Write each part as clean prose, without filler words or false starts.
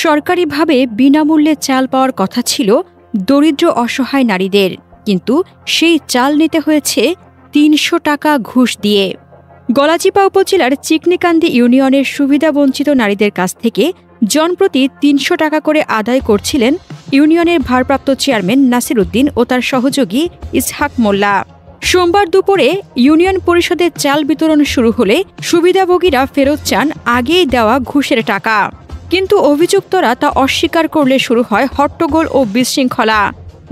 সরকারিভাবে বিনামূল্যে চাল পাওয়ার কথা ছিল দরিদ্র অসহায় নারীদের, কিন্তু সেই চাল নিতে হয়েছে ৩০০ টাকা ঘুষ দিয়ে। গলাচিপা উপজেলার চিকনিকান্দি ইউনিয়নের সুবিধাবঞ্চিত নারীদের কাছ থেকে জনপ্রতি ৩০০ টাকা করে আদায় করছিলেন ইউনিয়নের ভারপ্রাপ্ত চেয়ারম্যান নাসির উদ্দিন ও তার সহযোগী ইসহাক মোল্লা। সোমবার দুপুরে ইউনিয়ন পরিষদের চাল বিতরণ শুরু হলে সুবিধাভোগীরা ফেরত চান আগেই দেওয়া ঘুষের টাকা, কিন্তু অভিযুক্তরা তা অস্বীকার করলে শুরু হয় হট্টগোল ও বিশৃঙ্খলা।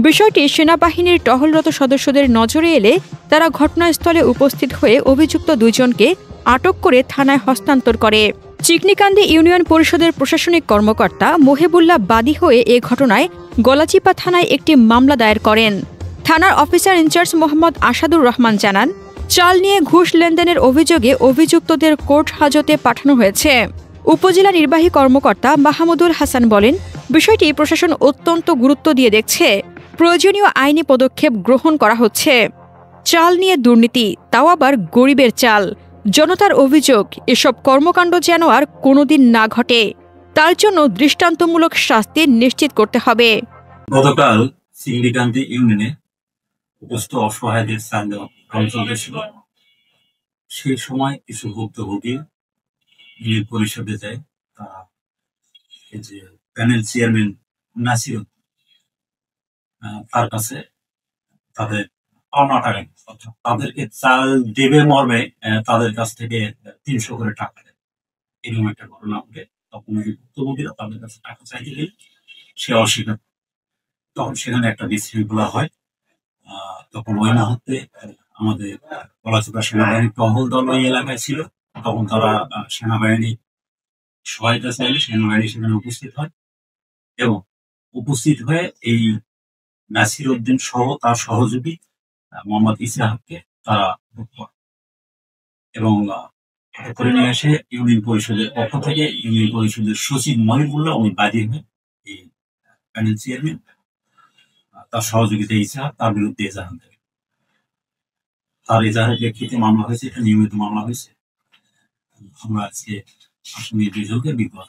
বিষয়টি সেনাবাহিনীর টহলরত সদস্যদের নজরে এলে তারা ঘটনাস্থলে উপস্থিত হয়ে অভিযুক্ত দুইজনকে আটক করে থানায় হস্তান্তর করে। চিকনিকান্দি ইউনিয়ন পরিষদের প্রশাসনিক কর্মকর্তা মহিবুল্লাহ বাদী হয়ে এ ঘটনায় গলাচিপা থানায় একটি মামলা দায়ের করেন। থানার অফিসার ইনচার্জ মোহাম্মদ আসাদুর রহমান জানান, চাল নিয়ে ঘুষ লেনদেনের অভিযোগে অভিযুক্তদের কোর্ট হাজতে পাঠানো হয়েছে। উপজেলা নির্বাহী কর্মকর্তা মাহমুদুল হাসান বলেন, বিষয়টি প্রশাসন অত্যন্ত গুরুত্ব দিয়ে দেখছে, প্রয়োজনীয় আইনি পদক্ষেপ গ্রহণ করা হচ্ছে। চাল নিয়ে দুর্নীতি, তাও আবার গরিবের চাল। জনতার অভিযোগ, এসব কর্মকাণ্ড যেন আর কোনোদিন না ঘটে, তার জন্য দৃষ্টান্তমূলক শাস্তি নিশ্চিত করতে হবে। গতকাল চিকনিকান্দি ইউনিয়নে উপস্থিত অসহায়দের চাল দেওয়া চলতেছিল। সেই সময় কিছু ভুক্তভোগী ইউনিয়ন পরিষদে যায়, তারা এই যে প্যানেল চেয়ারম্যান নাসির তার কাছে তাদের পাওনা টাকা, তাদেরকে চাল দেবে মর্মে তাদের কাছ থেকে ৩০০ করে টাকা দেয়। এরকম একটা ঘটনা ঘটে। তখন ওই ভুক্তভোগীরা তাদের কাছে টাকা চাইতে গেলে সে অস্বীকার, তখন সেখানে একটা বিশৃঙ্খলা হয়। তখন ওই মুহূর্তে আমাদের গলাচিপা সেনাবাহিনী টহল দল ওই এলাকায় ছিল। তখন তারা সেনাবাহিনী সহায়তা চাইলে সেনাবাহিনী সেখানে উপস্থিত হয় এবং উপস্থিত হয়ে এই নাসির উদ্দিন সহ তার সহযোগী মোহাম্মদ ইসহাককে তারা করে এবং করে নিয়ে এসে ইউনিয়ন পরিষদের পক্ষ থেকে ইউনিয়ন পরিষদের সচিব মহিবুল্লাহ উনি বাদী হয়ে এই প্যানেল চেয়ারম্যান তার সহযোগিতা ইসহাক তার বিরুদ্ধে এজাহার দেবে। তার এজাহারের প্রেক্ষিতে মামলা হয়েছে, এটা নিয়মিত মামলা হয়েছে। আমরা আজকে আসামি দুইজনকে বিপদ